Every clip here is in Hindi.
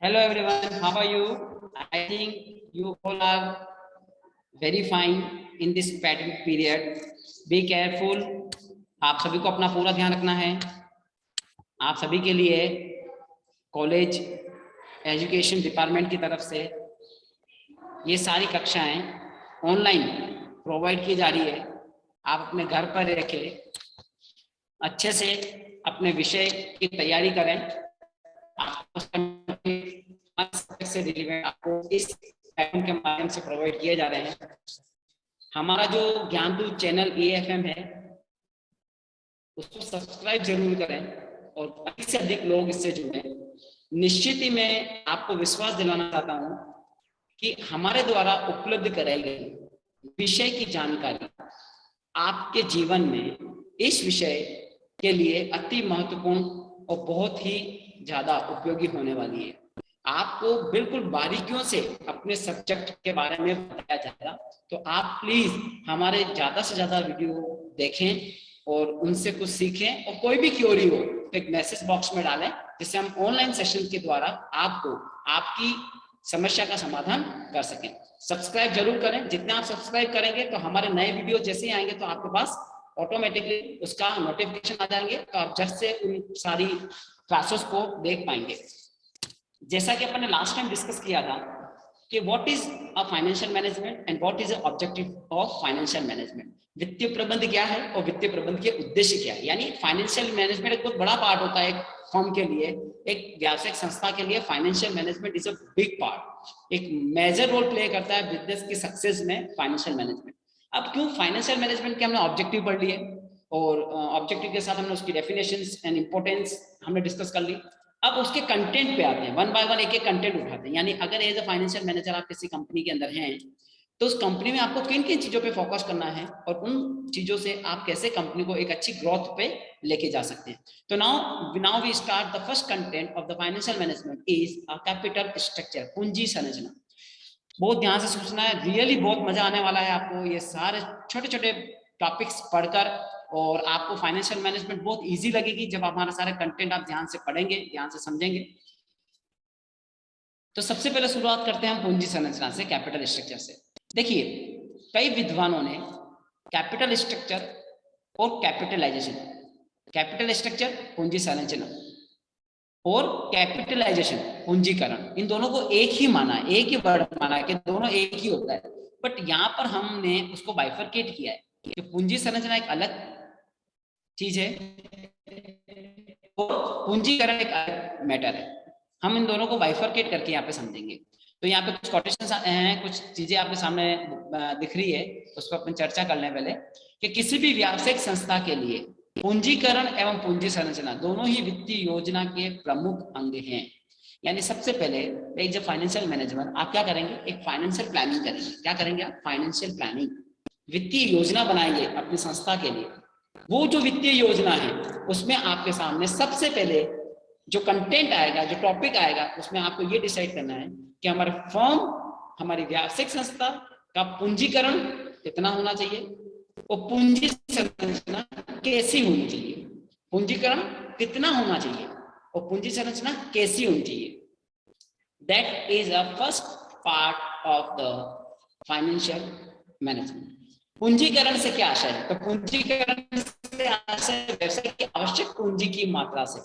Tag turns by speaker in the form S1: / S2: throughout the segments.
S1: Hello everyone, how are you? I think you all are very fine in this pandemic period. Be careful. आप सभी को अपना पूरा ध्यान रखना है। आप सभी के लिए कॉलेज एजुकेशन डिपार्टमेंट की तरफ से ये सारी कक्षाएं ऑनलाइन प्रोवाइड की जा रही है। आप अपने घर पर रह के अच्छे से अपने विषय की तैयारी करें। आपको से रिलेवेंट आपको इस प्लेटफॉर्म के माध्यम से प्रोवाइड किए जा रहे हैं। हमारा जो ज्ञानदूत चैनल AFM है उसको सब्सक्राइब जरूर करें और अधिक से अधिक लोग इससे जुड़ें। निश्चित ही मैं आपको विश्वास दिलाना चाहता हूं कि हमारे द्वारा उपलब्ध कराई गई विषय की जानकारी आपके जीवन में इस विषय के लिए अति महत्वपूर्ण और बहुत ही ज्यादा उपयोगी होने वाली है। आपको बिल्कुल बारीकियों से अपने सब्जेक्ट के बारे में बताया जाएगा, तो आप प्लीज हमारे ज्यादा से ज्यादा वीडियो देखें और उनसे कुछ सीखें। और कोई भी क्वेरी हो तो एक मैसेज बॉक्स में डालें, जिससे हम ऑनलाइन सेशन के द्वारा आपको आपकी समस्या का समाधान कर सकें। सब्सक्राइब जरूर करें। जितने आप सब्सक्राइब करेंगे तो हमारे नए वीडियो जैसे ही आएंगे तो आपके पास ऑटोमेटिकली उसका नोटिफिकेशन आ जाएंगे, तो आप झट से उन सारी क्लासेस को देख पाएंगे। जैसा कि अपन ने लास्ट टाइम डिस्कस किया था कि what is a financial management and what is the objective of financial management. वित्तीय प्रबंध क्या है और वित्तीय प्रबंध के उद्देश्य क्या है। यानी फाइनेंशियल मैनेजमेंट एक बहुत बड़ा पार्ट होता है एक फर्म के लिए, एक व्यावसायिक संस्था के लिए। Financial management is a big part, एक मेजर रोल प्ले करता है बिजनेस की सक्सेस में फाइनेंशियल मैनेजमेंट। अब क्यों फाइनेंशियल मैनेजमेंट के हमने ऑब्जेक्टिव पढ़ लिए और ऑब्जेक्टिव के साथ हमने उसकी डेफिनेशंस एंड इंपॉर्टेंस हमने डिस्कस कर ली। अब उसके कंटेंट पे आते हैं, वन बाय वन एक एक कंटेंट उठाते हैं। यानी अगर एज अ फाइनेंशियल मैनेजर आप किसी कंपनी के अंदर हैं तो उस कंपनी में आपको किन किन चीजों पे फोकस करना है और उन चीजों से आप कैसे कंपनी को एक अच्छी ग्रोथ पे लेके जा सकते हैं। तो now we start the first content of the financial management is a capital structure, पूंजी संरचना। बहुत ध्यान से सोचना है, रियली बहुत मजा आने वाला है आपको ये सारे छोटे छोटे टॉपिक्स पढ़कर। और आपको फाइनेंशियल मैनेजमेंट बहुत इजी लगेगी जब हमारा सारे कंटेंट आप ध्यान से पढ़ेंगे, ध्यान से समझेंगे। तो सबसे पहले शुरुआत करते हैं हम पूंजी संरचना से, कैपिटल स्ट्रक्चर से। देखिए, कई विद्वानों ने कैपिटल स्ट्रक्चर और कैपिटलाइजेशन, कैपिटल स्ट्रक्चर पूंजी संरचना और कैपिटलाइजेशन पूंजीकरण, इन दोनों को एक ही माना है, एक ही वर्ड माना है कि दोनों एक ही होता है। बट यहाँ पर हमने उसको बाइफरकेट किया है कि पूंजी संरचना एक अलग चीज है और पूंजीकरण एक अलग मैटर है। हम इन दोनों को बाइफरकेट करके यहाँ पे समझेंगे। तो यहाँ पे कुछ कोटेशंस हैं, कुछ चीजें आपके सामने दिख रही है, उस पर अपन चर्चा कर लें पहले। कि किसी भी व्यावसायिक संस्था के लिए पूंजीकरण एवं पूंजी संरचना दोनों ही वित्तीय योजना के प्रमुख अंग हैं। यानी सबसे पहले एक जब फाइनेंशियल मैनेजमेंट आप क्या करेंगे, एक फाइनेंशियल प्लानिंग करेंगे। क्या करेंगे आप? फाइनेंशियल प्लानिंग, वित्तीय योजना बनाएंगे अपनी संस्था के लिए। वो जो वित्तीय योजना है उसमें आपके सामने सबसे पहले जो कंटेंट आएगा, जो टॉपिक आएगा, उसमें आपको ये डिसाइड करना है कि हमारे फर्म, हमारी व्यावसायिक संस्था का पूंजीकरण कितना होना चाहिए और पूंजी संरचना कैसी होनी चाहिए। पूंजीकरण कितना होना चाहिए और पूंजी संरचना कैसी होनी चाहिए। That is a first part of the financial management. पूंजीकरण से क्या आशय है? तो पूंजीकरण से आशय व्यवसाय की आवश्यक पूंजी की मात्रा से।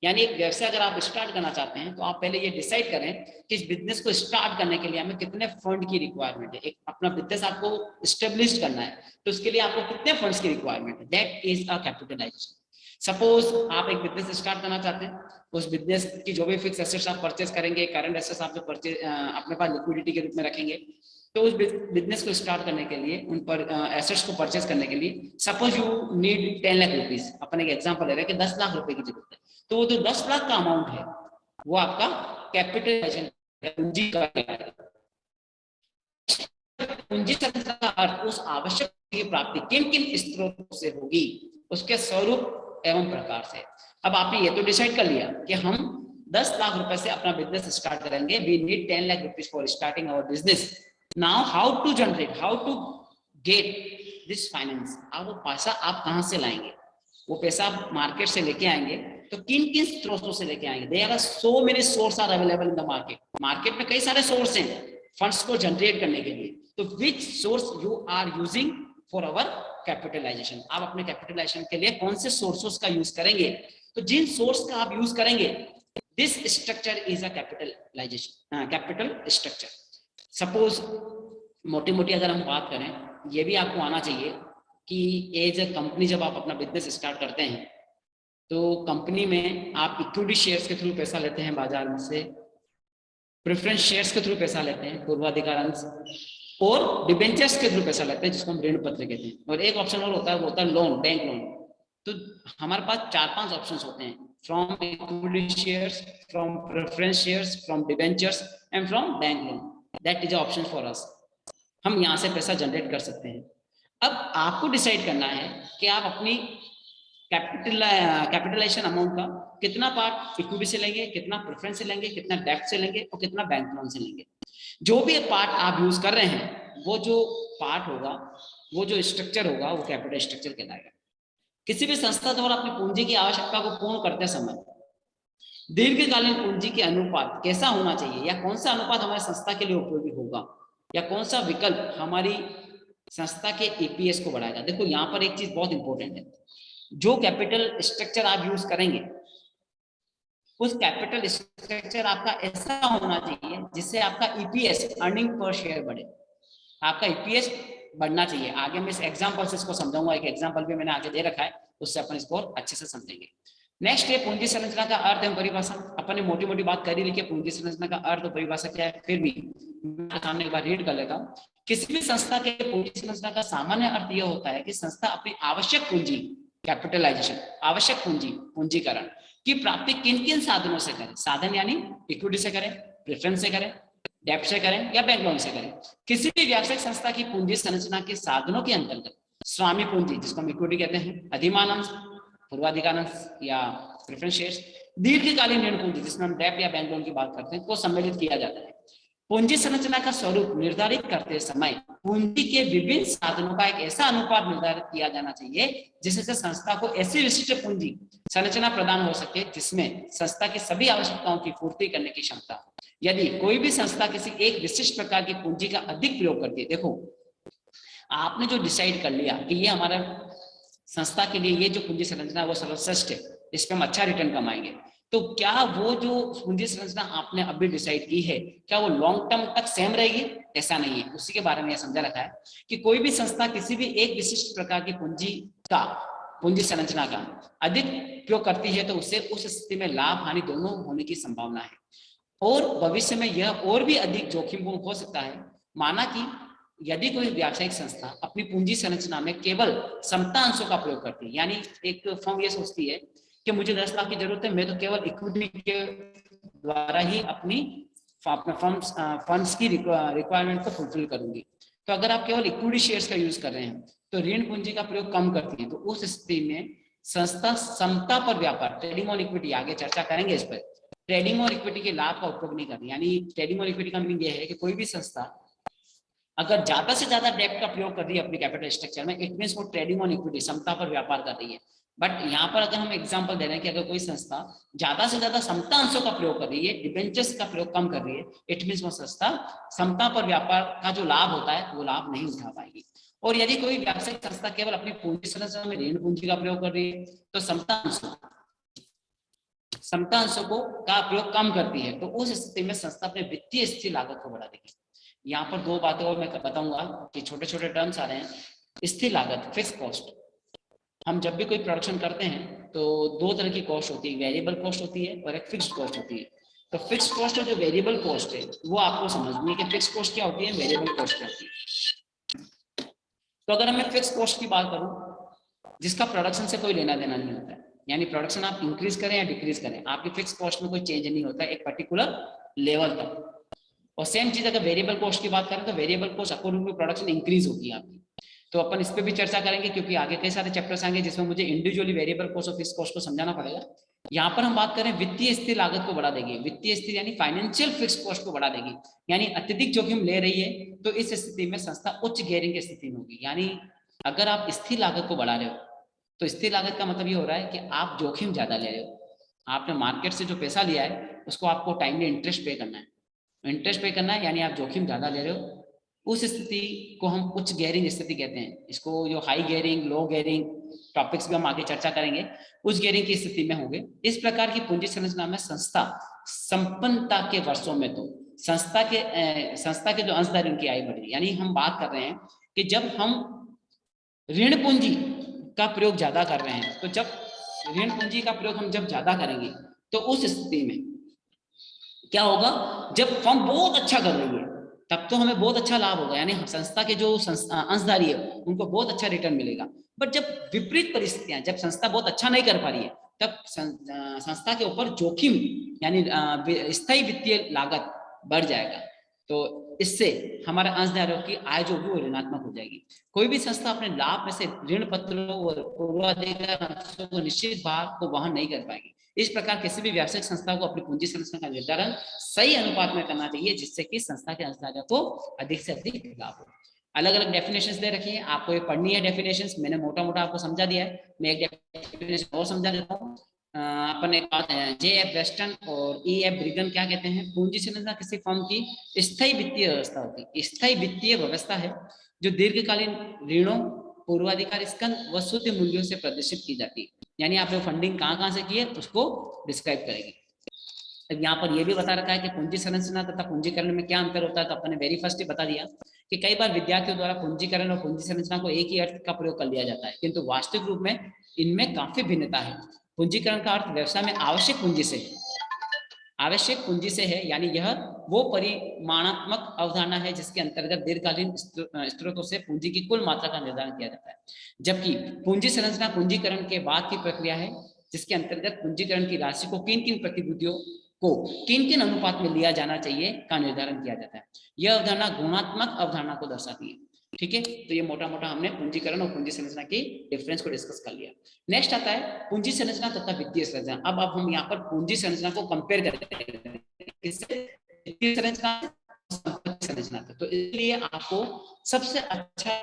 S1: यानी एक व्यवसाय अगर आप स्टार्ट करना चाहते हैं तो आप पहले ये डिसाइड करें कि इस बिजनेस को स्टार्ट करने के लिए हमें कितने फंड की रिक्वायरमेंट है। एक अपना बिजनेस आपको स्टेब्लिश करना है तो उसके लिए आपको कितने फंड्स की रिक्वायरमेंट है। That is a capitalisation. Suppose आप एक बिजनेस स्टार्ट करना चाहते हैं, उस बिजनेस की जो भी फिक्स एसेट्स आप परचेज करेंगे, करंट एसेट्स आप जो परचेज अपने पास लिक्विडिटी के रूप में रखेंगे, तो उस बिजनेस को स्टार्ट करने के लिए, उन पर एसेट्स को परचेज करने के लिए suppose you need 10 lakh rupees. अपन एक एग्जांपल ले रहे हैं कि 10 लाख रुपए की जरूरत है, तो वो जो 10 लाख का अमाउंट है वो आपका कैपिटलाइजेशन पूंजी का है। पूंजी संरचना का अर्थ उस आवश्यक की प्राप्ति किन किन स्रोतों से होगी, उसके स्वरूप एवं प्रकार से। अब आपने ये तो डिसाइड कर लिया कि हम 10 लाख रुपए से अपना बिजनेस स्टार्ट करेंगे, we need 10 lakh rupees for starting our business. Now how to generate, how to get this finance. अब वो पैसा आप कहां से लाएंगे? वो पैसा आप मार्केट से लेके आएंगे तो किन किन स्रोतों से लेके आएंगे? There are so many source are available in the market. Market में कई सारे सोर्स हैं फंड्स को जनरेट करने के लिए। तो which source you are using for our capitalisation? आप अपने कैपिटलाइजेशन के लिए कौन से सोर्सेस का यूज करेंगे? तो जिन सोर्स का आप यूज करेंगे, this structure is a capitalisation, capital structure. Suppose मोटी मोटी अगर हम बात करें, ये भी आपको आना चाहिए कि एज अ कंपनी जब आप अपना बिजनेस स्टार्ट करते हैं तो कंपनी में आप इक्विटी शेयर्स के थ्रू पैसा लेते हैं बाजार में से, प्रेफरेंस शेयर्स के थ्रू पैसा लेते हैं पूर्वाधिकार अंश, और डिबेंचर्स के थ्रू पैसा लेते हैं जिसको हम ऋण पत्र कहते हैं। और एक ऑप्शन और होता है, वो होता है लोन, बैंक लोन। तो हमारे पास 4-5 ऑप्शंस होते हैं, from equity shares, from preference shares, from debentures and from bank loan. That is option for us. हम यहाँ से पैसा जनरेट कर सकते हैं। अब आपको डिसाइड करना है कि आप अपनी कैपिटलाइजेशन अमाउंट का कितना पार्ट इक्विटी से लेंगे, कितना प्रेफरेंस से लेंगे, कितना डेब्ट से लेंगे और कितना बैंक लोन से लेंगे। जो भी पार्ट आप यूज कर रहे हैं, वो जो पार्ट होगा, वो जो स्ट्रक्चर होगा, वो कैपिटल स्ट्रक्चर कहलाएगा। किसी भी संस्था द्वारा अपनी पूंजी की आवश्यकता को पूर्ण करते समय दीर्घकालीन पूंजी के अनुपात कैसा होना चाहिए, या कौन सा अनुपात हमारी संस्था के लिए उपयोगी होगा, या कौन सा विकल्प हमारी संस्था के ईपीएस को बढ़ाएगा। देखो यहाँ पर एक चीज बहुत इंपॉर्टेंट है, जो कैपिटल स्ट्रक्चर आप यूज करेंगे, उस कैपिटल स्ट्रक्चर आपका ऐसा होना चाहिए जिससे आपका ईपीएस, अर्निंग पर शेयर बढ़े। आपका ईपीएस बढ़ना चाहिए। आगे मैं इस एग्जांपल से इसको समझाऊंगा, एक एग्जांपल भी मैंने आगे दे रखा है, उससे अपन इसको अच्छे से समझेंगे। नेक्स्ट है पूंजी संरचना का अर्थ एवं परिभाषा। अपन ने मोटी मोटी बात कर ही लिखी है पूंजी संरचना का अर्थ और परिभाषा क्या है, फिर भी मैं सामने एक बार रीड कर लेता हूँ। किसी भी संस्था के पूंजी संरचना का सामान्य अर्थ यह होता है कि संस्था अपनी आवश्यक पूंजी, कैपिटलाइजेशन, आवश्यक पूंजी, पूंजीकरण की प्राप्ति किन किन साधनों से करें। साधन यानी इक्विटी से करें, प्रेफरेंस से करें, डेब्ट से करें या बैंक लोन से करें। किसी भी व्यावसायिक संस्था की पूंजी संरचना के साधनों के अंतर्गत स्वामी पूंजी, जिसको हम इक्विटी कहते हैं, अधिमान अंश, पूर्वाधिकार अंश या प्रेफरेंस शेयर्स, दीर्घकालीन ऋण पूंजी जिसमें हम डेब्ट या बैंक लोन की बात करते हैं, को सम्मिलित किया जाता है। पूंजी संरचना का स्वरूप निर्धारित करते समय पूंजी के विभिन्न साधनों का एक ऐसा अनुपात निर्धारित किया जाना चाहिए जिससे संस्था को ऐसी विशिष्ट पूंजी संरचना प्रदान हो सके जिसमें संस्था की सभी आवश्यकताओं की पूर्ति करने की क्षमता हो। यदि कोई भी संस्था किसी एक विशिष्ट प्रकार की पूंजी का अधिक प्रयोग करती है, देखो आपने जो डिसाइड कर लिया कि ये हमारा संस्था के लिए ये जो पूंजी संरचना है वो सर्वश्रेष्ठ है, इस पर हम अच्छा रिटर्न कमाएंगे, तो क्या वो जो पूंजी संरचना आपने अभी डिसाइड की है, क्या वो लॉन्ग टर्म तक सेम रहेगी? ऐसा नहीं है। उसी के बारे में यह समझा रखा है कि कोई भी संस्था किसी भी एक विशिष्ट प्रकार की पूंजी संरचना का अधिक उपयोग करती है तो उसे उस स्थिति में लाभ हानि दोनों होने की संभावना है, और भविष्य में यह और भी अधिक जोखिमपूर्ण हो सकता है। माना कि यदि कोई व्यावसायिक संस्था अपनी पूंजी संरचना में केवल समता अंशों का प्रयोग करती है, यानी एक फर्म ये सोचती है कि मुझे 10 लाख की जरूरत है, मैं तो केवल इक्विटी के द्वारा ही अपनी फंड्स की रिक्वायरमेंट को फुलफिल करूंगी। तो अगर आप केवल इक्विटी शेयर्स का यूज कर रहे हैं तो ऋण पूंजी का प्रयोग कम करती है, तो उस स्थिति में संस्था समता पर व्यापार, ट्रेडिंग ऑन इक्विटी, आगे चर्चा करेंगे इस पर, ट्रेडिंग और इक्विटी के लाभ का उपयोग नहीं करती। यानी ट्रेडिंग और इक्विटी का मीनिंग यह है कि कोई भी संस्था अगर ज्यादा से ज्यादा डेब्ट का प्रयोग कर रही है अपनी कैपिटल स्ट्रक्चर में, इट मींस वो ट्रेडिंग ऑन इक्विटी, समता पर व्यापार कर रही है। बट यहाँ पर अगर हम एग्जांपल दे रहे हैं कि अगर कोई संस्था ज्यादा से ज्यादा समता अंशों का प्रयोग कर रही है, डिबेंचर्स का प्रयोग कम कर रही है, इट मींस वो संस्था समता पर व्यापार का जो लाभ होता है वो लाभ नहीं उठा पाएगी। और यदि कोई व्यावसायिक संस्था केवल अपनी पूंजी संरचना में ऋण पूंजी का प्रयोग कर रही है तो समता अंशों को का प्रयोग कम करती है, तो उस स्थिति में संस्था अपने वित्तीय स्थिर लागत को बढ़ा देगी। यहाँ पर दो बातें और मैं बताऊंगा कि छोटे छोटे टर्म्स आ रहे हैं। स्थिर लागत, फिक्स कॉस्ट। हम जब भी कोई प्रोडक्शन करते हैं तो दो तरह की कॉस्ट होती है, वेरिएबल कॉस्ट होती है और एक फिक्स्ड कॉस्ट होती है। तो फिक्स्ड कॉस्ट और जो वेरिएबल कॉस्ट है वो आपको समझनी है कि फिक्स्ड कॉस्ट क्या होती है, वेरिएबल कॉस्ट क्या होती है। तो अगर मैं फिक्स्ड कॉस्ट की बात करूं जिसका प्रोडक्शन से कोई लेना देना नहीं होता है, यानी प्रोडक्शन आप इंक्रीज करें या डिक्रीज करें, आपकी फिक्स कॉस्ट में कोई चेंज नहीं होता है एक पर्टिकुलर लेवल तक। और सेम चीज अगर वेरिएबल कॉस्ट की बात करें तो variable cost according to production increase होती है आपकी। तो अपन इस पे भी चर्चा करेंगे क्योंकि आगे कई सारे चैप्टर्स आएंगे जिसमें मुझे इंडिविजुअली वेरिएबल कॉस्ट और फिक्स कॉस्ट को समझाना पड़ेगा। यहाँ पर हम बात करें वित्तीय स्थिर लागत को बढ़ा देगी, वित्तीय स्थिर यानी फाइनेंशियल फिक्स कॉस्ट को बढ़ा देगी, यानी अत्यधिक जोखिम ले रही है तो इस स्थिति में संस्था उच्च गियरिंग की स्थिति में होगी। यानी अगर आप स्थिर लागत को बढ़ा रहे हो तो स्थिर लागत का मतलब ये हो रहा है कि आप जोखिम ज्यादा ले रहे हो। आपने मार्केट से जो पैसा लिया है उसको आपको टाइमली इंटरेस्ट पे करना है। इंटरेस्ट पे करना है यानी आप जोखिम ज्यादा ले रहे हो, उस स्थिति को हम उच्च गियरिंग स्थिति कहते हैं। इसको जो हाई गियरिंग, लो गियरिंग टॉपिक्स भी हम आगे चर्चा करेंगे, उच्च गियरिंग की स्थिति में होंगे। इस प्रकार की पूंजी संरचना में संस्था संपन्नता के वर्षों में तो संस्था के जो अंशधारी उनकी आय बढ़ी, यानी हम बात कर रहे हैं कि जब हम ऋण पूंजी का प्रयोग ज्यादा कर रहे हैं, तो जब ऋण पूंजी का प्रयोग हम जब ज्यादा करेंगे तो उस स्थिति में क्या होगा, जब फर्म बहुत अच्छा कर रही है तब तो हमें बहुत अच्छा लाभ होगा, यानी संस्था के जो अंशधारी है उनको बहुत अच्छा रिटर्न मिलेगा। बट जब विपरीत परिस्थितियां, जब संस्था बहुत अच्छा नहीं कर पा रही है, तब संस्था के ऊपर जोखिम यानी स्थायी वित्तीय लागत बढ़ जाएगा। तो इससे हमारा अंशधारियों की आय जो होगी वो ऋणात्मक हो जाएगी। कोई भी संस्था अपने लाभ में से ऋण पत्रों और पूर्वाधिकार अंशों को निश्चित भाग को वहन नहीं कर पाएगी। इस प्रकार किसी भी व्यावसायिक संस्था को अपनी पूंजी संरचना का निर्धारण सही अनुपात में करना चाहिए, जिससे कि संस्था के अंशधारियों को अधिक से अधिक लाभ हो। अलग अलग डेफिनेशंस दे रखी है, आपको ये पढ़नी है डेफिनेशंस, मैंने मोटा मोटा आपको समझा दिया है। मैं एक डेफिनेशन और समझा देता हूँ। अपन एक बात है, J.F. वेस्टन और E.F. ब्रिगन क्या कहते हैं, पूंजी संरचना किसी फर्म की स्थायी वित्तीय व्यवस्था होती है। स्थायी वित्तीय व्यवस्था है जो दीर्घकालीन ऋणों, पूर्वाधिकार स्कंद व शुद्ध मूल्यों से प्रदर्शित की जाती है। यानी आपने फंडिंग कहाँ से की है उसको डिस्क्राइब करेगी। अब यहाँ पर यह भी बता रखा है कि पूंजी संरचना तथा पूंजीकरण में क्या अंतर होता है, तो अपने वेरी फर्स्ट ही बता दिया कि कई बार विद्यार्थियों द्वारा पूंजीकरण और पूंजी संरचना को एक ही अर्थ का प्रयोग कर लिया जाता है, किंतु वास्तविक रूप में इनमें काफी भिन्नता है। पूंजीकरण का अर्थ व्यवसाय में आवश्यक पूंजी से है, यानी यह वो परिमाणात्मक अवधारणा है जिसके अंतर्गत दीर्घकालीन स्रोतों से पूंजी की कुल मात्रा का निर्धारण किया जाता है। जबकि पूंजी संरचना पूंजीकरण के बाद की प्रक्रिया है, जिसके अंतर्गत पूंजीकरण की राशि को किन किन प्रतिभूतियों को किन किन अनुपात में लिया जाना चाहिए का निर्धारण किया जाता है। यह अवधारणा गुणात्मक अवधारणा को दर्शाती है। ठीक है, तो ये मोटा मोटा हमने पूंजीकरण और पूंजी संरचना की डिफरेंस को डिस्कस कर लिया। नेक्स्ट आता है पूंजी संरचना तथा वित्तीय संरचना। अब हम यहाँ पर पूंजी संरचना को कंपेयर करते हैं किससे, वित्तीय संरचना, संपत्ति संरचना। तो इसलिए आपको सबसे अच्छा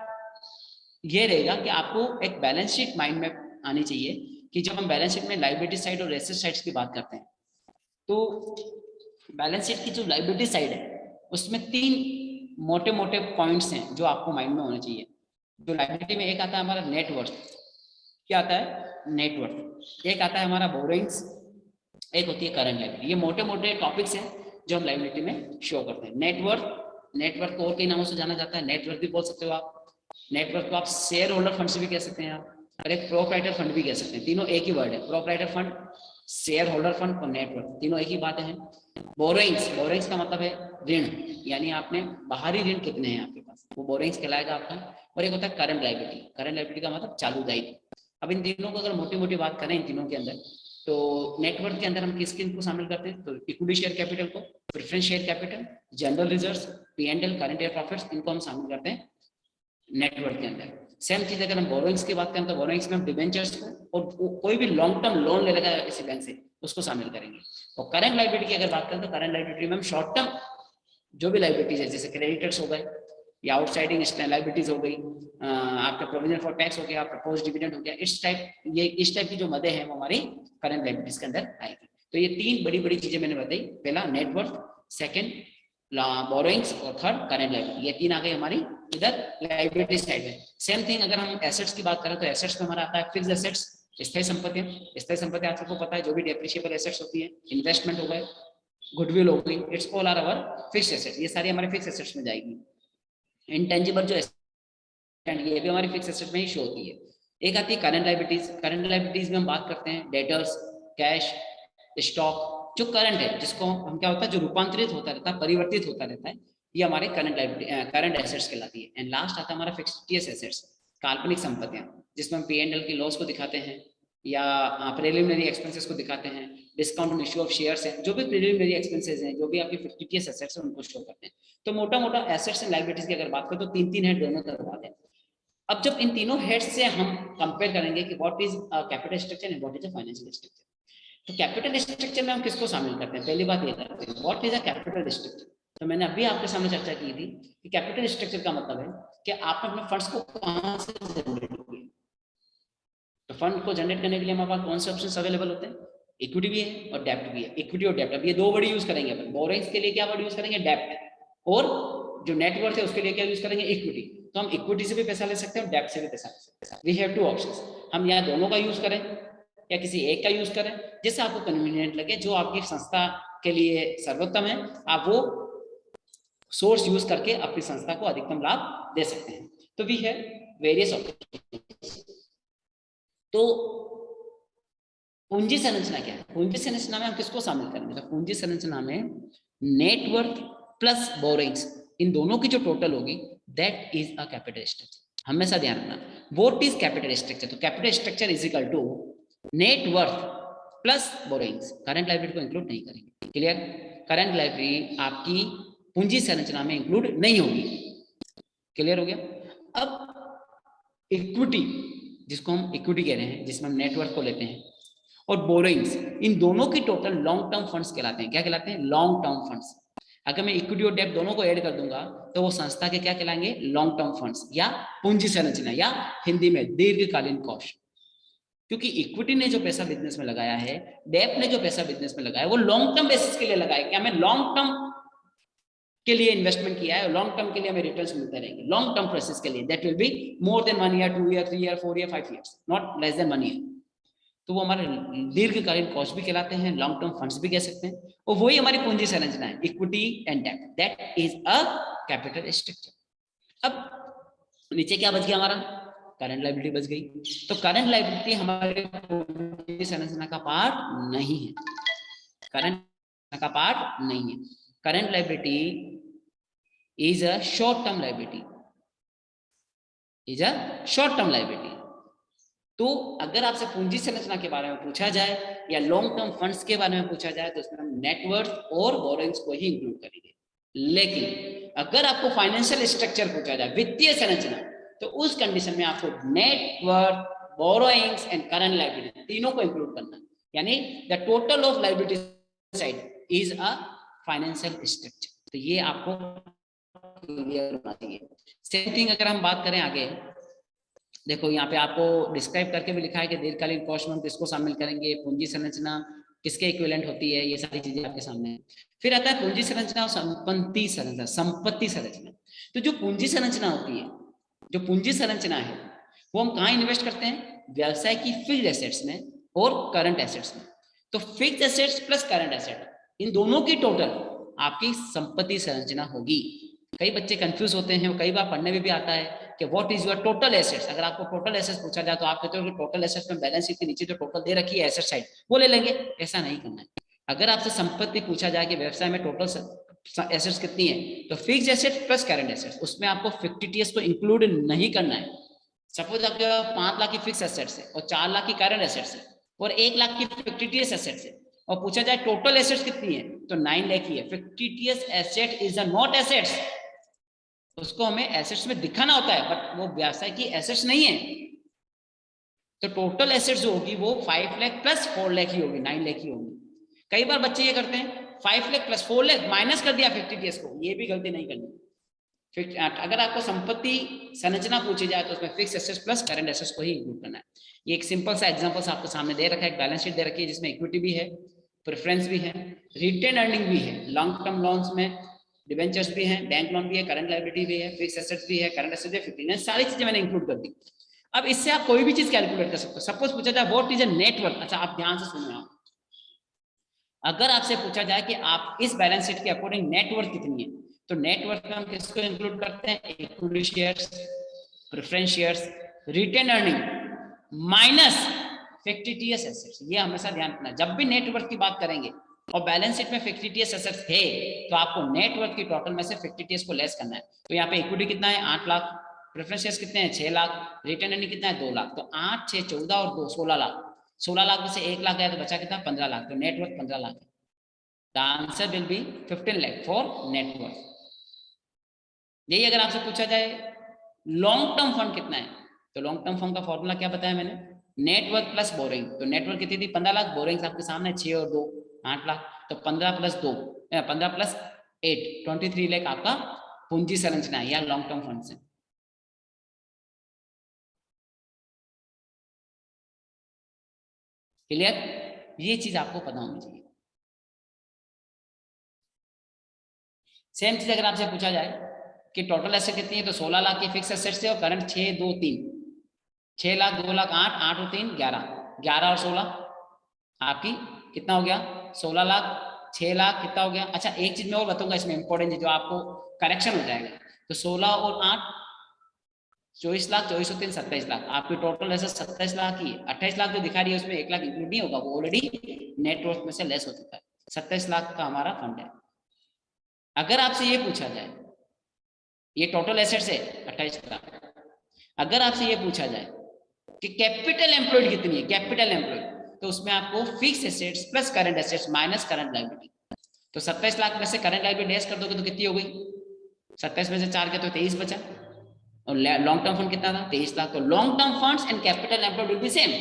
S1: ये रहेगा कि आपको एक बैलेंस शीट माइंड में आनी चाहिए कि जब हम बैलेंस शीट में लायबिलिटी साइड और एसेट साइड की बात करते हैं, तो बैलेंस शीट की जो लायबिलिटी साइड है उसमें 3 मोटे मोटे पॉइंट्स हैं जो आपको माइंड में होने चाहिए। जो लायबिलिटी में एक आता है हमारा नेटवर्थ, क्या आता है नेटवर्थ, एक आता है हमारा बोरोइंग्स, एक होती है करंट लायबिलिटी। ये मोटे मोटे टॉपिक्स हैं जो हम लायबिलिटी में शो करते हैं। नेटवर्थ को और कई नामों से जाना जाता है, नेटवर्थ भी बोल सकते हो आप, नेटवर्थ को आप शेयर होल्डर फंड से भी कह सकते हैं आप, और एक प्रोप्राइटर फंड भी कह सकते हैं। तीनों एक ही वर्ड है, proprietor fund, share holder fund और नेटवर्थ, तीनों एक ही बात है। बोरोइंग्स का मतलब है ऋण, यानी आपने बाहरी ऋण कितने हैं आपके पास, वो बोरोइंग्स कहलाएगा आपका। और एक होता है करंट लायबिलिटी का मतलब चालू दायित्व। अब इन तीनों को अगर मोटी मोटी बात करें इन तीनों के अंदर, तो नेटवर्थ के अंदर हम किस किन को शामिल करते हैं, तो इक्विटी शेयर कैपिटल को, preference share capital, general reserves, P&L, current year profits, इनको हम शामिल करते हैं नेटवर्थ के अंदर। सेम चीज अगर हम बोरोइंग्स की बात करें तो बोरोइंग्स में हम डिबेंचर्स को और कोई भी लॉन्ग टर्म लोन ले लगा किसी बैंक से उसको शामिल करेंगे। और करंट लायबिलिटी की अगर बात करें तो करंट लायबिलिटी में हम शॉर्ट टर्म जो भी लायबिलिटीज है, जैसे क्रेडिटर्स हो गए या आउटसाइडिंग लायबिलिटीज हो गई, आपका प्रोविजन फॉर टैक्स हो गया, प्रपोज डिविडेंड हो गया, इस टाइप की जो मदे हैं वो हमारी करंट लायबिलिटीज के अंदर आएगी। तो ये 3 बड़ी बड़ी चीजें मैंने बताई, पहला नेटवर्थ, सेकंड बोरोइंग्स और थर्ड करंट लायबिलिटी। ये 3 आ गई हमारी इधर लायबिलिटी साइड में। सेम थिंग अगर हम एसेट्स की बात करें तो एसेट्स में हमारा आता है फिक्स्ड एसेट्स, स्थायी संपत्ति आप सबको पता है, जो भी डेप्रिशिएबल एसेट्स होती है, इन्वेस्टमेंट हो गए, गुडविल हो गई, it's all are our fixed assets, ये सारी हमारे फिक्स्ड एसेट्स में जाएगी। इंटेंजिबल जो ये भी हमारी फिक्स एसेट में ही शो होती है। एक आती है करंट लायबिलिटीज में हम बात करते हैं डेटर्स, कैश, स्टॉक, जो करंट है, जिसको हम क्या होता है, जो रूपांतरित होता रहता है, परिवर्तित होता रहता है, ये हमारे करंट एसेट्स कहलाती है। एंड लास्ट आता है हमारा फिक्स्ड एसेट्स, काल्पनिक संपत्तियां, जिसमें हम P&L की लॉस को दिखाते हैं या प्रिलिमिनरी एक्सपेंसेस को दिखाते हैं, discount on issue of shares है, जो भी प्रिलिमिनरी एक्सपेंसेस हैं, जो भी आपकी फिक्स्ड एसेट्स हैं उनको शो करते हैं। तो मोटा मोटा एसेट्स एंड लायबिलिटीज की अगर बात करें तो 3 हेड दोनों तरफ आते हैं। अब जब इन तीनों हेड्स से हम कंपेयर करेंगे कि what is capital structure and what is a financial structure, तो कैपिटल स्ट्रक्चर में हम किसको शामिल करते हैं, पहली बात ये करते हैं what is a capital structure. तो मैंने अभी आपके सामने चर्चा की थी कि कैपिटल स्ट्रक्चर का मतलब है कि आपने अपने फंड्स को कहां से जनरेट किया। तो फंड को जनरेट करने के लिए हमारे पास कौन से ऑप्शंस अवेलेबल होते हैं, इक्विटी भी है और डेप्ट भी है। इक्विटी और डेप्ट, अब ये दो वर्ड यूज करेंगे अपन। बोरोइंग्स के लिए क्या वर्ड यूज करेंगे? डेप्ट। और जो नेटवर्थ है उसके लिए क्या यूज करेंगे? इक्विटी। तो हम इक्विटी से भी पैसा ले सकते हैं और डेप्ट से भी पैसा ले सकते हैं। वी हैव टू ऑप्शंस, हम यहाँ दोनों का यूज करें या किसी एक का यूज करें, जैसे आपको कन्वीनियंट लगे, जो आपकी संस्था के लिए सर्वोत्तम है, आप वो सोर्स यूज करके अपनी संस्था को अधिकतम लाभ दे सकते हैं। तो वी हैव वेरियस ऑप्शंस। तो पूंजी संरचना क्या है? पूंजी संरचना में हम किसको शामिल करेंगे? तो पूंजी संरचना में नेटवर्थ प्लस बोरिंग्स, इन दोनों की जो टोटल होगी, that is a capital structure. हमेशा ध्यान रखना, व्हाट इज कैपिटल स्ट्रक्चर? तो capital structure is equal to net worth plus borrowings. Current liability को इंक्लूड नहीं करेंगे। क्लियर? करंट लायबिलिटी आपकी पूंजी संरचना में इंक्लूड नहीं होगी। क्लियर हो गया? अब इक्विटी, जिसको हम इक्विटी कह रहे हैं, जिसमें हम नेटवर्थ को लेते हैं, और बोरोइंग्स, इन दोनों की टोटल लॉन्ग टर्म फंड्स कहलाते हैं। क्या कहलाते हैं? Long term funds. अगर मैं इक्विटी और डेब्ट दोनों को ऐड कर दूंगा तो वो संस्था के क्या कहलाएंगे? लॉन्ग टर्म फंड्स या पूंजी संरचना, या हिंदी में दीर्घकालीन कोष। क्योंकि इक्विटी ने जो पैसा बिजनेस में लगाया है, डेब्ट ने जो पैसा बिजनेस में लगाया, वो लॉन्ग टर्म बेसिस के लिए लगाया। क्या हमें लॉन्ग टर्म के लिए इन्वेस्टमेंट किया है, लॉन्ग टर्म के लिए हमें रिटर्न्स मिलते रहेंगे, लॉन्ग टर्म प्रोसेस के लिए, that will be more than 1 year, 2 year, 3 year, 4 year, 5 years, not less than 1 year. तो वो हमारे दीर्घकालीन कोष भी कहलाते हैं, लॉन्ग टर्म फंड्स भी कह सकते हैं, और वही हमारी पूंजी संरचना है, इक्विटी एंड डेब्ट, that is a capital structure. अब नीचे क्या बच गया हमारा? करंट लायबिलिटी बच गई। तो करंट लायबिलिटी हमारे पूंजी संरचना का पार्ट नहीं है, करंट का पार्ट नहीं है। Current liability is a short term liability, is a short term liability। तो अगर आपसे पूंजी संरचना के बारे में पूछा जाए या लॉन्ग टर्म फंड्स के बारे में पूछा जाए तो उसमें हम नेटवर्थ और बोरोइंग्स को ही इंक्लूड करेंगे। लेकिन अगर आपको फाइनेंशियल स्ट्रक्चर पूछा जाए, वित्तीय संरचना, तो उस कंडीशन में आपको net worth, borrowings and current liability तीनों को इंक्लूड करना है। यानी the total of liability side is a financial structure. तो ये आपको क्लियर होना चाहिए। सेम थिंग अगर हम बात करें आगे, देखो यहाँ पे आपको डिस्क्राइब करके भी लिखा है कि दीर्घकालीन कोष में हम किसको शामिल करेंगे, पूंजी संरचना किसके इक्विवेलेंट होती है, ये सारी चीजें आपके सामने है। फिर आता है पूंजी संरचना और संपत्ति संरचना। संपत्ति संरचना, तो जो पूंजी संरचना होती है, जो पूंजी संरचना है, वो हम कहाँ इन्वेस्ट करते हैं? व्यवसाय की फिक्स्ड एसेट्स में और करंट एसेट्स में। तो fixed assets plus current asset, इन दोनों की टोटल आपकी संपत्ति संरचना होगी। कई बच्चे कंफ्यूज होते हैं, कई बार पढ़ने में भी आता है कि what is your total assets. अगर आपको टोटल एसेट्स पूछा जाए तो आप कहते हो कि टोटल एसेट्स में बैलेंस शीट के नीचे जो टोटल दे रखी है एसेट साइड, वो ले लेंगे। ऐसा नहीं करना है। अगर आपसे संपत्ति पूछा जाए कि व्यवसाय में टोटल एसेट्स कितनी है, तो fixed asset plus current assets, उसमें आपको फिक्टिटियस को इंक्लूड नहीं करना है। सपोज आपके 5 लाख की फिक्स एसेट्स है और 4 लाख की करंट एसेट्स है और 1 लाख की फिक्टिटियस एसेट्स है, और पूछा जाए टोटल एसेट्स कितनी है, तो 9 लाख की है। Fictitious asset is a not assets, उसको हमें एसेट्स में दिखाना होता है, बट वो व्यवसाय की एसेट्स नहीं है। तो टोटल एसेट्स जो होगी वो 5 लाख प्लस 4 लाख ही होगी, 9 लाख ही होगी। कई बार बच्चे ये करते हैं 5 लाख प्लस 4 लाख माइनस कर दिया फिक्टिटियस को, ये भी गलती नहीं करनी। अगर आपको संपत्ति संरचना पूछी जाए तो उसमें fix assets plus current assets को ही इंक्लूड करना है। ये एक सिंपल सा एग्जांपल्स आपके सामने दे रखा है, एक बैलेंस शीट दे रखी है जिसमें इक्विटी भी है, प्रेफरेंस भी है, रिटेन अर्निंग भी है, लॉन्ग टर्म लोन्स में डिवेंचर्स भी हैं, बैंक लोन भी है, करंट लायबिलिटी भी है, फिक्स एसेट्स भी है, करंट एसेट्स भी है, फिफ्टीनेस, सारी चीजें मैंने इंक्लूड कर दी। अब इससे आप कोई भी चीज कैलकुलेट कर सकते हो। सपोज पूछा जाए व्हाट इज अ नेटवर्थ, अच्छा आप ध्यान से सुनो, अगर आपसे पूछा जाए कि आप इस बैलेंस शीट के अकॉर्डिंग नेटवर्थ कितनी है, तो नेटवर्थ में हम किसको इंक्लूड करते हैं? Equity shares, preference shares, retained earning minus fictitious assets. ये हमेशा ध्यान रखना, जब भी नेटवर्थ की बात करेंगे और बैलेंस शीट में फिक्टिटियस एसेट्स है तो आपको नेटवर्थ की टोटल में से फिक्टिटियस को लेस करना है। तो यहाँ पे इक्विटी कितना है? 8 लाख, प्रेफरेंस शेयर्स कितने हैं? 6 लाख, रिटेन अर्निंग कितना है? 2 लाख। तो 8, 6, 14 और 2, 16 लाख। 16 लाख में से 1 लाख गया तो बचा कितना? 15 लाख। तो नेटवर्थ 15 लाख है। The answer will be 15 lakh for net worth. यही अगर आपसे पूछा जाए लॉन्ग टर्म फंड कितना है, तो लॉन्ग टर्म फंड का फॉर्मूला क्या बताया मैंने? Net worth plus boring. तो नेटवर्थ कितनी थी? 15 लाख, बोरिंग आपके सामने 6 और 2 8 लाख। तो 15 प्लस 2 15 प्लस 8 23 लाख आपका पूंजी संरचना है या लॉन्ग टर्म फंड से। क्लियर? ये चीज आपको पता होनी चाहिए। सेम चीज अगर आपसे पूछा जाए कि टोटल एसेट कितनी है, तो 16 लाख की फिक्स एसेट से और करंट 6, 2, 3, 6 लाख, 2 लाख, 8, 8 और 3, 11, 11 और 16 आपकी कितना हो गया, 16 लाख, 6 लाख कितना हो गया। अच्छा एक चीज मैं और बताऊंगा इसमें इंपॉर्टेंट जो आपको करेक्शन हो जाएगा, तो 16 और 8 24 लाख, 24 और 3 27 लाख, आपकी टोटल ऐसे 27 लाख ही है। 28 लाख जो दिखा रही है उसमें 1 लाख इंक्लूड नहीं होगा, वो ऑलरेडी नेट वर्थ में से लेस हो चुका है। 27 लाख का हमारा फंड है। अगर आपसे ये पूछा जाए, ये टोटल एसेट्स है 28 लाख, अगर आपसे ये पूछा जाए कि कैपिटल एम्प्लॉयड कितनी है, कैपिटल एम्प्लॉयड, तो उसमें आपको fix assets plus current assets minus current liability, तो 27 लाख में से करंट लायबिलिटी लेस कर दोगे तो कितनी हो गई, 27 में से 4 के तो 23 बचा, और लॉन्ग टर्म फंड कितना था 23 लाख। तो long term funds and capital employed will be same,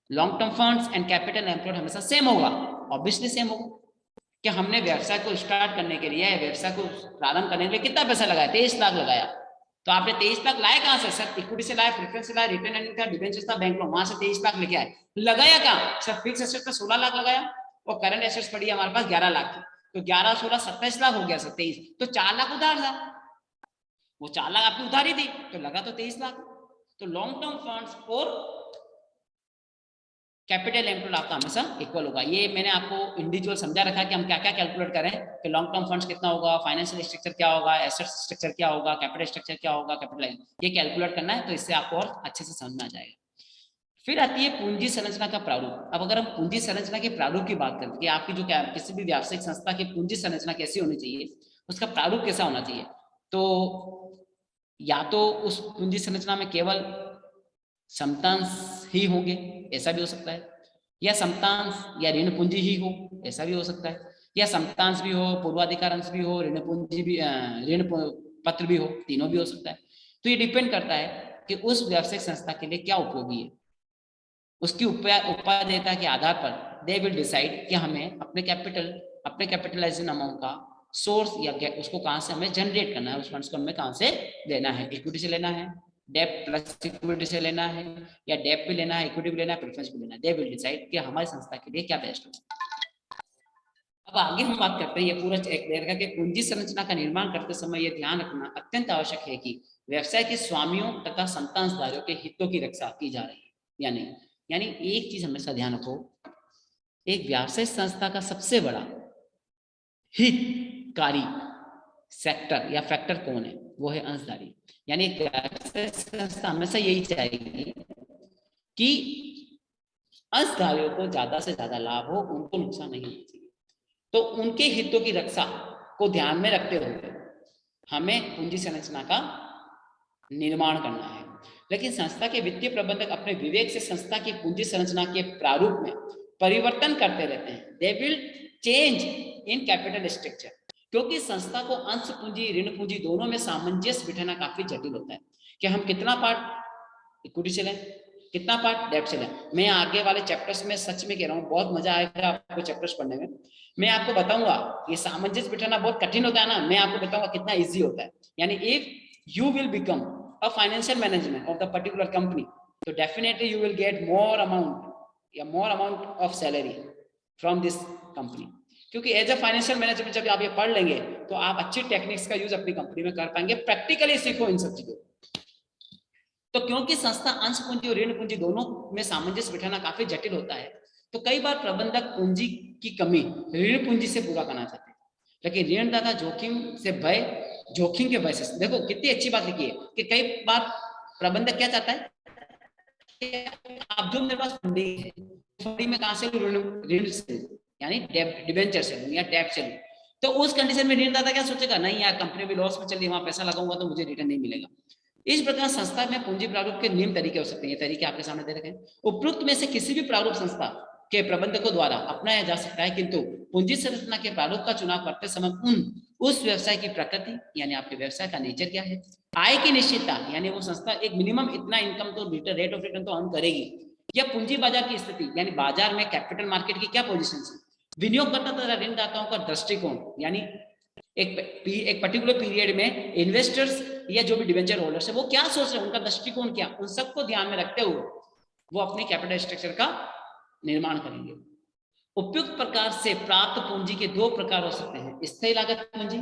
S1: long term funds and capital employed हमेशा सेम होगा, ऑब्वियसली सेम होगा। कि हमने व्यवसाय को स्टार्ट करने के लिए, व्यवसाय को प्रारंभ करने के लिए कितना पैसा लगाया, 23 लाख लगाया, तो आपने 23 लाख लाया कहां से, सर इक्विटी से लाया, प्रेफरेंस से लाया, रिटर्न अर्निंग था, डिबेंचर्स था, बैंक लोन, वहां से 23 लाख लेके आए, लगाया कहां, सर फिक्स एसेट पे 16 लाख लगाया और करंट एसेट्स पड़ी हमारे पास 11 लाख की, तो 11 16 27 लाख हो गया सर 23, तो 4 लाख उधार था, वो 4 लाख आपकी उधारी थी, तो लगा तो 23 लाख। तो लॉन्ग टर्म फंड्स और कैपिटल एम्प्लॉयड आपका हमेशा इक्वल होगा। ये मैंने आपको इंडिविजुअल समझा रखा है कि हम क्या क्या कैलकुलेट करें, कि लॉन्ग टर्म फंड्स कितना होगा, फाइनेंशियल स्ट्रक्चर क्या होगा, एसेट स्ट्रक्चर क्या होगा, कैपिटल स्ट्रक्चर क्या होगा, कैपिटल, ये कैलकुलेट करना है, तो इससे आपको और अच्छे से समझ में आ जाएगा। फिर आती है पूंजी संरचना का प्रारूप। अब अगर हम पूंजी संरचना के प्रारूप की बात करें कि आपकी जो क्या किसी भी व्यावसायिक संस्था की पूंजी संरचना कैसी होनी चाहिए, उसका प्रारूप कैसा होना चाहिए, तो या तो उस पूंजी संरचना में केवल समतांश ही होंगे, ऐसा भी हो सकता है, या समतांश या ऋण पूंजी ही हो, ऐसा भी हो सकता है, या समतांश भी हो, पूर्वाधिकार अंश भी हो, ऋण पूंजी भी, ऋण पत्र भी हो, तीनों भी हो सकता है। तो ये डिपेंड करता है कि उस व्यावसायिक संस्था के लिए क्या उपयोगी है, उसकी उपादेयता के आधार पर दे विल डिसाइड कि हमें अपने कैपिटलाइजेशन अमाउंट का सोर्स या उसको कहां से हमें जनरेट करना है, उस फंड्स को हमें कहां से लेना है, इक्विटी से लेना है, डेप प्लस इक्विटी से लेना है, या डेप भी लेना है, इक्विटी भी लेना है, प्रेफरेंस भी लेना है, दे विल डिसाइड कि हमारी संस्था के लिए क्या बेस्ट होगा। अब आगे हम बात करते हैं, ये पूरा एक कि पूंजी संरचना का निर्माण करते समय यह ध्यान रखना अत्यंत आवश्यक है कि व्यवसाय के स्वामियों तथा संतानधारियों के हितों की रक्षा की जा रही है या नहीं। यानी एक चीज हमेशा ध्यान रखो, एक व्यावसायिक संस्था का सबसे बड़ा हितकारी सेक्टर या फैक्टर कौन है, वो है अंशधारी। यानी एक व्यावसायिक संस्था हमेशा यही चाहेगी कि अंशधारियों को ज्यादा से ज्यादा लाभ हो, उनको नुकसान नहीं होना चाहिए। तो उनके हितों की रक्षा को ध्यान में रखते हुए हमें पूंजी संरचना का निर्माण करना है। लेकिन संस्था के वित्तीय प्रबंधक अपने विवेक से संस्था की पूंजी संरचना के प्रारूप में परिवर्तन करते रहते हैं। They will change in capital structure, क्योंकि संस्था को अंश पूंजी ऋण पूंजी दोनों में सामंजस्य बिठाना काफी जटिल होता है कि हम कितना पार्ट इक्विटी से लें, कितना पार्ट डेब्ट से लें। मैं आगे वाले चैप्टर्स में सच में कह रहा हूँ, बहुत मजा आएगा आपको चैप्टर्स पढ़ने में। मैं आपको बताऊंगा ये सामंजस्य बिठाना बहुत कठिन होता है ना, मैं आपको बताऊंगा कितना इजी होता है। यानी if you will become a financial management of the particular company, so definitely you will get more amount of salary from this company, क्योंकि एज अ फाइनेंशियल मैनेजमेंट जब आप ये पढ़ लेंगे तो आप अच्छी टेक्निक्स का यूज अपनी कंपनी में कर पाएंगे, प्रैक्टिकली सीखो इन सब चीजों। तो क्योंकि संस्था अंश पूंजी और ऋण पूंजी दोनों में सामंजस्य बिठाना काफी जटिल होता है, तो कई बार प्रबंधक पूंजी की कमी ऋण पूंजी से पूरा करना चाहते हैं, लेकिन ऋणदाता जोखिम के वजह से, देखो कितनी अच्छी बात लिखी है कि कई बार प्रबंधक क्या चाहता है कि आप जो मेरे पास फंडिंग है, फंडिंग में कहां से ऋण से, यानी डिबेंचर से लूं या डेब्ट से लूं, तो उस कंडीशन में ऋणदाता क्या सोचेगा, नहीं यार कंपनी भी लॉस में चल रही है, वहां पैसा लगाऊंगा तो मुझे रिटर्न नहीं मिलेगा। इस प्रकार संस्था में पूंजी प्रारूप के निम्न तरीके हो सकते हैं, ये तरीके आपके सामने दे रखे हैं। उपरोक्त में से किसी भी प्रारूप संस्था के प्रबंधकों द्वारा अपनाया जा सकता है, किंतु पूंजी संरचना के प्रारूप का चुनाव करते समय उस व्यवसाय की प्रकृति, यानी आपके व्यवसाय का नेचर क्या है, आय की निश्चितता, यानी वो संस्था एक मिनिमम इतना इनकम तो रेट ऑफ रिटर्न तो अर्न करेगी, या पूंजी बाजार की स्थिति, यानी बाजार में कैपिटल मार्केट की क्या पोजीशन है, विनियोगकर्ता तथा ऋणदाताओं का दृष्टिकोण, यानी एक पर्टिकुलर पीरियड में इन्वेस्टर्स या जो भी डिवेंचर होल्डर्स है वो क्या सोच रहे हैं, उनका दृष्टिकोण क्या, उन सबको ध्यान में रखते हुए वो अपने कैपिटल स्ट्रक्चर का निर्माण करेंगे। उपयुक्त प्रकार से प्राप्त पूंजी के दो प्रकार हो सकते हैं, स्थायी लागत पूंजी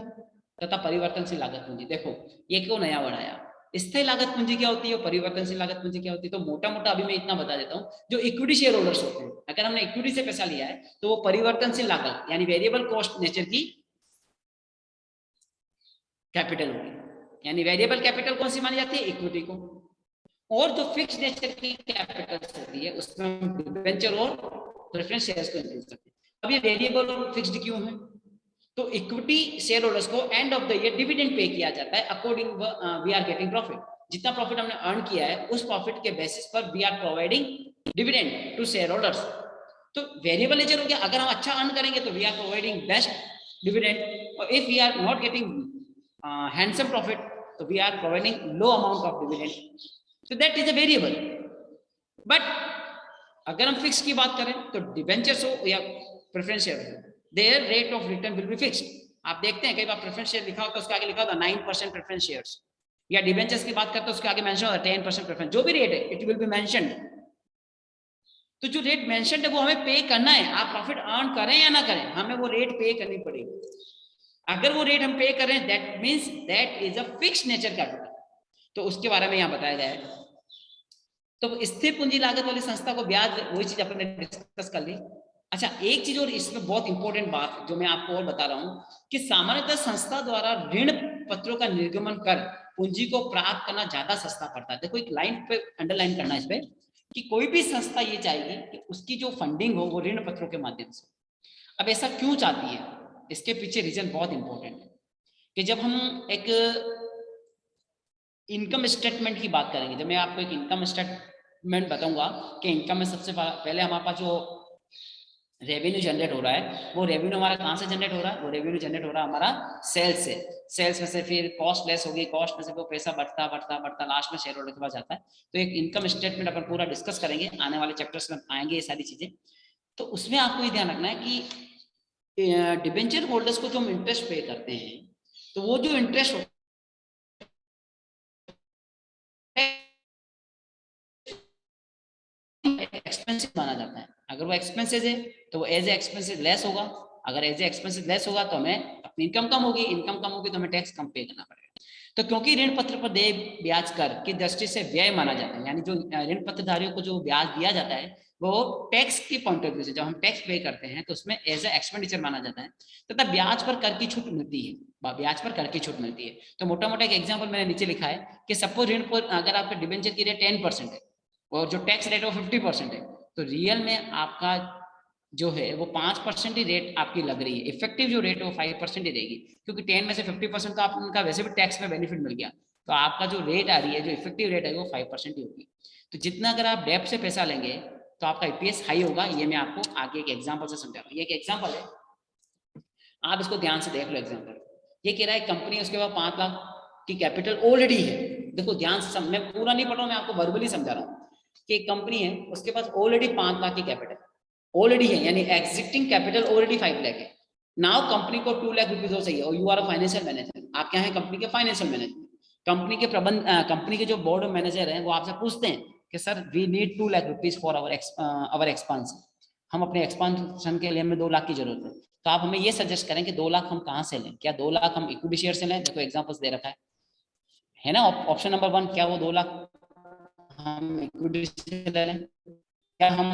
S1: तथा परिवर्तनशील लागत पूंजी। देखो ये क्यों नया वर्ड आया, स्थायी लागत पूंजी क्या होती है, परिवर्तनशील लागत पूंजी क्या होती है। तो मोटा मोटा अभी मैं इतना बता देता हूँ, जो इक्विटी शेयर होल्डर्स होते हैं, अगर हमने इक्विटी से पैसा लिया है तो वो परिवर्तनशील लागत यानी वेरिएबल कॉस्ट नेचर की कैपिटल होगी, यानी वेरिएबल कैपिटल कौन सी मानी जाती है, इक्विटी को। और जो फिक्स नेचर की कैपिटल होती है उसमें हम डिबेंचर और प्रेफरेंस शेयर्स को इंक्लूड करते हैं। अब ये वेरिएबल और फिक्स्ड क्यों है, तो इक्विटी शेयर होल्डर्स को end of the year dividend pay किया जाता है, according we are getting profit. जितना प्रॉफिट हमने अर्न किया है उस प्रॉफिट के बेसिस पर we are providing dividend to share holders. तो वेरिएबल नेचर हो गया, अगर हम अच्छा अर्न करेंगे तो we are providing best dividend, और if we are not getting handsome profit तो we are providing low amount of dividend, so that is a variable। but अगर हम फिक्स की बात करें तो डिबेंचर्स हो या प्रेफरेंस शेयर हो, there rate of return will be fixed. आप देखते हैं कई बार प्रेफरेंस शेयर लिखा होता है उसके आगे लिखा होता है 9% प्रेफरेंस शेयर्स, या डिबेंचर्स की बात करते हैं उसके आगे मेंशन होता है 10% प्रेफरेंस, जो भी रेट है इट विल बी मेंशन्ड। तो जो रेट मेंशन्ड है वो हमें पे करना है, आप प्रॉफिट अर्न करें या ना करें हमें वो रेट पे करनी पड़ेगी। अगर वो रेट हम पे करें that means that is a fixed nature capital, तो उसके बारे में यहाँ बताया गया है। तो स्थिर पूंजी लागत वाली संस्था को ब्याज, वही चीज अपने डिस्कस कर ली। अच्छा एक चीज और इसमें बहुत इंपॉर्टेंट बात जो मैं आपको और बता रहा हूं कि सामान्यतः संस्था द्वारा ऋण पत्रों का निर्गमन कर पूंजी को प्राप्त करना ज्यादा सस्ता पड़ता है। देखो एक लाइन पे अंडरलाइन करना इस पे कि कोई भी संस्था ये चाहेगी कि उसकी जो फंडिंग हो वो ऋण पत्रों के माध्यम से। अब ऐसा क्यों चाहती है, इसके पीछे रीजन बहुत इंपॉर्टेंट है कि जब हम एक इनकम स्टेटमेंट की बात करेंगे, जब मैं आपको एक इनकम स्टेटमेंट बताऊंगा कि इनकम में सबसे पहले हमारे पास जो रेवेन्यू जनरेट हो रहा है वो रेवेन्यू हमारा कहाँ से जनरेट हो रहा है, वो रेवेन्यू जनरेट हो रहा है हमारा सेल्स से। सेल्स में से फिर कॉस्ट लेस होगी, कॉस्ट में से वो पैसा बढ़ता बढ़ता बढ़ता लास्ट में शेयर होल्डर के पास जाता है। तो एक इनकम स्टेटमेंट अपन पूरा डिस्कस करेंगे, आने वाले चैप्टर्स में आएंगे ये सारी चीजें। तो उसमें आपको ये ध्यान रखना है कि डिबेंचर होल्डर्स को जो हम इंटरेस्ट पे करते हैं तो वो जो इंटरेस्ट एक्सपेंसिव माना जाता है। अगर वो एक्सपेंसिव है तो वो एज ए एक्सपेंसिव लेस होगा, अगर एज ए एक्सपेंसिव लेस होगा तो हमें अपनी इनकम कम होगी, इनकम कम होगी तो हमें टैक्स कम पे करना पड़ेगा। तो क्योंकि ऋण पत्र पर देय ब्याज कर की दृष्टि से व्यय माना जाता है, यानी जो ऋण पत्रधारियों को जो ब्याज दिया जाता है वो टैक्स की पॉइंट ऑफ व्यू से जब हम टैक्स पे करते हैं तो उसमें एज ए एक्सपेंडिचर माना जाता है, तथा ब्याज पर कर की छूट मिलती है, ब्याज पर कर की छूट मिलती है। तो मोटा मोटा एक एग्जाम्पल मैंने नीचे लिखा है कि सपोज ऋण पर अगर आपके डिबेंचर की रेट 10% है और जो टैक्स रेट वो 50% है, तो रियल में आपका जो है वो 5% ही रेट आपकी लग रही है, इफेक्टिव जो रेट है वो 5% ही रहेगी, क्योंकि 10 में से 50% तो आप उनका वैसे भी टैक्स में बेनिफिट मिल गया, तो आपका जो रेट आ रही है, जो इफेक्टिव रेट है वो 5% ही होगी। तो जितना अगर आप डेप्थ से पैसा लेंगे तो आपका ईपीएस हाई होगा, ये मैं आपको आगे एक एग्जाम्पल से समझा रहा हूँ। ये एक एग्जाम्पल है, आप इसको ध्यान से देख लो। एग्जाम्पल ये कह रहा है कंपनी उसके बाद 5 लाख की कैपिटल ऑलरेडी है। देखो ध्यान से, मैं पूरा नहीं पढ़ रहा हूँ, मैं आपको वर्बली समझा रहा हूँ कि एक कंपनी है उसके पास ऑलरेडी 5 लाख की कैपिटल ऑलरेडी है, यानी एग्जिस्टिंग कैपिटल ऑलरेडी 5 लाख है। नाउ कंपनी को 2 लाख रुपीज हो चाहिए और you are a financial manager, आप क्या है कंपनी के फाइनेंशियल मैनेजर। कंपनी के जो बोर्ड ऑफ मैनेजर हैं वो आपसे पूछते हैं कि sir we need 2 lakh rupees for our expansion, हम अपने एक्सपांशन के लिए हमें 2 लाख की जरूरत है। तो आप हमें ये सजेस्ट करें कि 2 लाख हम कहाँ से लें, क्या 2 लाख हम इक्विटी शेयर से लें? देखो एग्जांपल्स दे रखा है ना। ऑप्शन नंबर 1, क्या वो 2 लाख हम इक्विटी से ले लें, क्या हम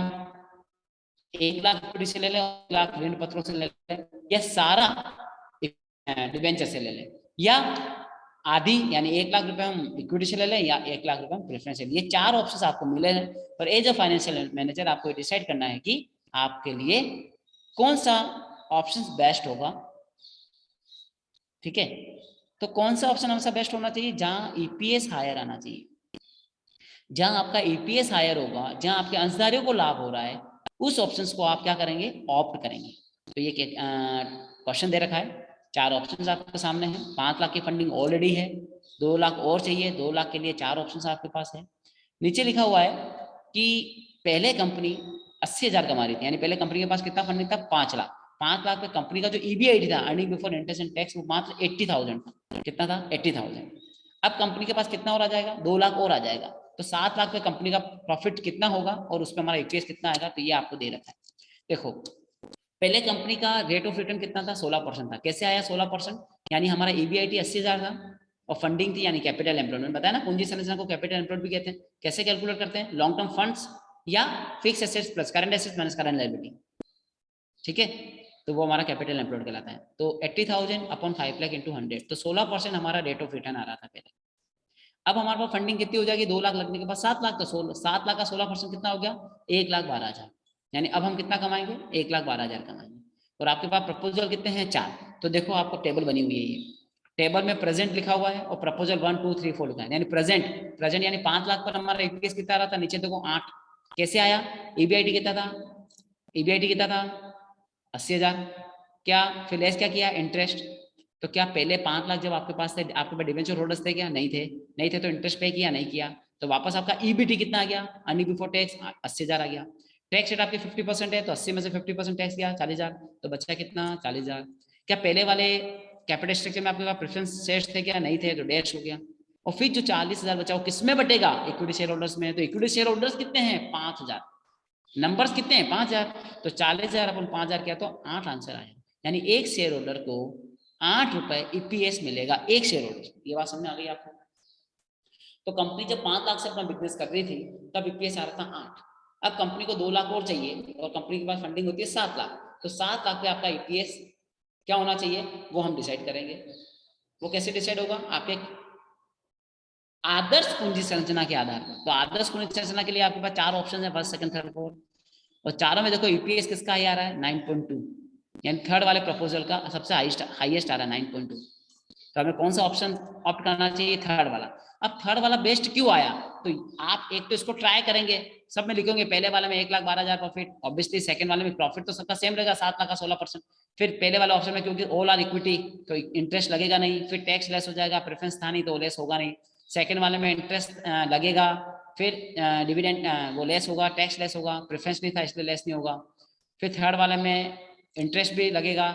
S1: 1 लाख इक्विटी से ले लें, 1 लाख ऋण पत्रों से ले लें, या सारा डिबेंचर से ले लें, या आधी यानी 1 लाख रुपए हम इक्विटी से ले लें या 1 लाख रुपए हम प्रेफरेंस से। ये 4 ऑप्शन आपको मिले हैं, पर एज अ फाइनेंशियल मैनेजर आपको डिसाइड करना है कि आपके लिए कौन सा ऑप्शन बेस्ट होगा। ठीक है, तो कौन सा ऑप्शन हमेशा बेस्ट होना चाहिए? जहां ईपीएस हायर आना चाहिए, जहां आपका ईपीएस हायर होगा, जहां आपके अंशधारियों को लाभ हो रहा है, उस ऑप्शंस को आप क्या करेंगे? ऑप्ट करेंगे। तो ये क्वेश्चन दे रखा है, 4 ऑप्शंस आपके सामने हैं। 5 लाख की फंडिंग ऑलरेडी है, 2 लाख और चाहिए, 2 लाख के लिए 4 ऑप्शंस आपके पास है। नीचे लिखा हुआ है कि पहले कंपनी 80,000 कमा रही थी, यानी पहले कंपनी के पास कितना फंडिंग था? 5 लाख। 5 लाख पे कंपनी का जो ईबीआईटी था, earning before interest and tax, वो मात्र 80,000 था। कितना था? 80,000। अब कंपनी के पास कितना और आ जाएगा? 2 लाख और आ जाएगा, तो 7 लाख पे कंपनी का प्रॉफिट कितना होगा और उसमें हमारा ईपीएस कितना आएगा? तो ये आपको दे रखा है। देखो पहले कंपनी का रेट ऑफ रिटर्न कितना था, 16% था। कैसे आया 16%? यानी हमारा EBIT 80,000 था और फंडिंग थी यानी कैपिटल एम्प्लॉयमेंट। बताया ना, पूंजी संरचना को कैपिटल एम्प्लॉयड भी कहते हैं। कैसे कैलकुलेट करते हैं? लॉन्ग टर्म फंड्स या fix assets plus current assets minus current liability, ठीक है, तो वो हमारा कैपिटल एम्प्लॉयड कहलाता है। तो 80,000 अपॉन 5 लाख इंटू 100, तो 16% हमारा रेट ऑफ रिटर्न आ रहा था पहले। अब हमारे पास फंडिंग कितनी हो जाएगी? 2 लाख लगने के बाद 7 लाख, तो 7 लाख का 16% कितना हो गया? 1,12,000। यानी अब हम कितना कमाएंगे? 1,12,000 कमाएंगे। और आपके पास प्रपोजल कितने हैं? 4। तो देखो आपको टेबल बनी हुई है, ये टेबल में प्रेजेंट लिखा हुआ है और प्रपोजल 1 2 3 4 लिखा है। यानी प्रेजेंट यानी 5 लाख पर हमारा EPS कितना रहा था? नीचे देखो 8। कैसे आया? EBIT कितना था? EBIT कितना था? 80,000। क्या फिर लेस क्या किया? इंटरेस्ट। तो क्या पहले 5 लाख जब आपके पास थे, आपके पास डिवेंचर होल्डर्स थे क्या? नहीं थे। नहीं थे तो इंटरेस्ट पे किया? नहीं किया। तो वापस आपका EBT कितना आ गया? अर्निंग बिफोर टैक्स 80,000 आ गया। टैक्स रेट आपकी 50% है तो 80 में से 50% टैक्स गया 40,000, तो बचा कितना? 40,000। क्या पहले वाले कैपिटल स्ट्रक्चर में आपके पास प्रेफरेंस शेयर्स थे क्या? नहीं थे, तो डैश हो गया। और फिर जो 40,000 बचा वो किसमें बटेगा? इक्विटी शेयर होल्डर्स में। तो इक्विटी शेयर होल्डर्स कितने हैं? 5,000। नंबर्स कितने हैं? 5,000। तो 40,000 अपन 5,000 किया तो 8 आंसर आया। यानी एक शेयर होल्डर को 8 रुपए EPS मिलेगा, एक शेयर होल्डर। ये बात समझ आ गई आपको? तो कंपनी जब 5 लाख से अपना बिजनेस कर रही थी तब EPS आ रहा था 8। अब कंपनी को 2 लाख और चाहिए और कंपनी के पास फंडिंग होती है 7 लाख, तो 7 लाख पे आपका EPS क्या होना चाहिए वो हम डिसाइड करेंगे। वो कैसे डिसाइड होगा? आपके आदर्श पूंजी संरचना के आधार पर। तो आदर्श पूंजी संरचना के लिए आपके पास 4 ऑप्शन है, फर्स्ट सेकंड थर्ड फोर्थ, और चारों में देखो EPS किसका आ रहा है? 9.2। यानी थर्ड वाले प्रपोजल का सबसे हाईएस्ट आ रहा है 9.2। तो हमें कौन सा ऑप्शन ऑप्ट करना चाहिए? थर्ड वाला। अब थर्ड वाला बेस्ट क्यों आया? तो आप एक तो इसको ट्राई करेंगे, सब में लिखेंगे पहले वाले में 1,12,000 प्रॉफिट, ऑब्वियसली सेकंड वाले में प्रॉफिट तो सबका सेम रहेगा 7 लाख का 16%। फिर पहले वाले ऑप्शन में क्योंकि ऑल आर इक्विटी तो इंटरेस्ट लगेगा नहीं, फिर टैक्स लेस हो जाएगा, प्रेफरेंस था नहीं तो लेस होगा नहीं। सेकंड वाले में इंटरेस्ट लगेगा, फिर डिविडेंड वो लेस होगा, टैक्स लेस होगा, प्रेफरेंस नहीं था इसलिए लेस नहीं होगा। फिर थर्ड वाले में इंटरेस्ट भी लगेगा,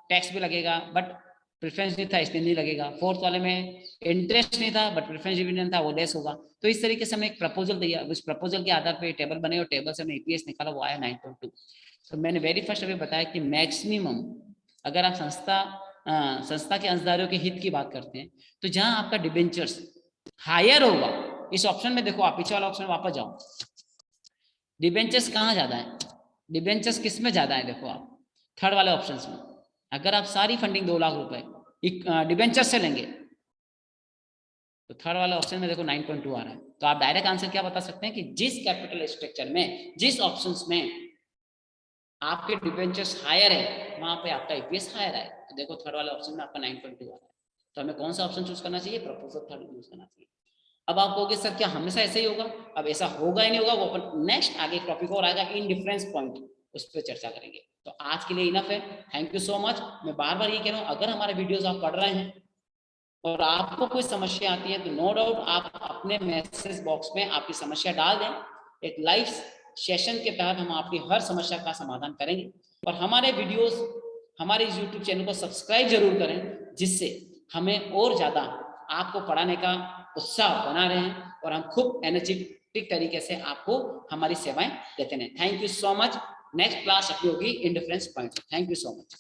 S1: टैक्स भी लगेगा, बट प्रेफरेंस नहीं था इसलिए नहीं लगेगा। फोर्थ वाले में इंटरेस्ट नहीं था बट प्रेफरेंस डिविडेंड था वो लेस होगा। तो इस तरीके से हमें एक प्रपोजल दिया, उस प्रपोजल के आधार पर टेबल बने और टेबल से हमने EPS निकाला, वो आया 9.2। तो मैंने वेरी फर्स्ट अभी बताया कि मैक्सिमम अगर आप संस्था के अंशधारियों के हित की बात करते हैं तो जहां आपका डिबेंचर्स हायर होगा, इस ऑप्शन में देखो आप पीछे वाला ऑप्शन वापस जाओ, डिबेंचर्स कहाँ ज्यादा है? डिबेंचर्स किस में ज्यादा है? देखो आप थर्ड वाले ऑप्शन में, अगर आप सारी फंडिंग 2 लाख रुपए डिबेंचर से लेंगे तो थर्ड वाले ऑप्शन में देखो 9.2 आ रहा है। तो आप डायरेक्ट आंसर क्या बता सकते हैं कि जिस कैपिटल स्ट्रक्चर में, जिस ऑप्शंस में आपके डिबेंचर्स हायर है वहां पे आपका EPS हायर है। तो देखो थर्ड वाले ऑप्शन में आपका 9.2 आ रहा है। तो हमें कौन सा ऑप्शन चूज करना चाहिए? प्रपोजल थर्ड चूज करना चाहिए। अब आप कहोगे सर क्या हमेशा ऐसा ही होगा? अब ऐसा होगा ही नहीं होगा, वो अपन नेक्स्ट आगे टॉपिक और आएगा इंडिफरेंस पॉइंट, उस पर चर्चा करेंगे। तो आज के लिए इनफ है। Thank you so much. मैं बार बार ये कह रहा हूँ, अगर हमारे वीडियोस आप पढ़ रहे हैं और आपको कोई समस्या आती है तो नो डाउट आप अपने मैसेज बॉक्स में आपकी समस्या डाल दें। एक लाइव सेशन के तहत हम आपकी हर समस्या का समाधान करेंगे। और हमारे वीडियोस, हमारे YouTube चैनल को सब्सक्राइब जरूर करें, जिससे हमें और ज़्यादा आपको पढ़ाने का उत्साह बना रहे हैं और हम खूब एनर्जेटिक तरीके से आपको हमारी सेवाएं देते रहें। Thank you so much. Next class अपनी होगी indifference point. Thank you so much.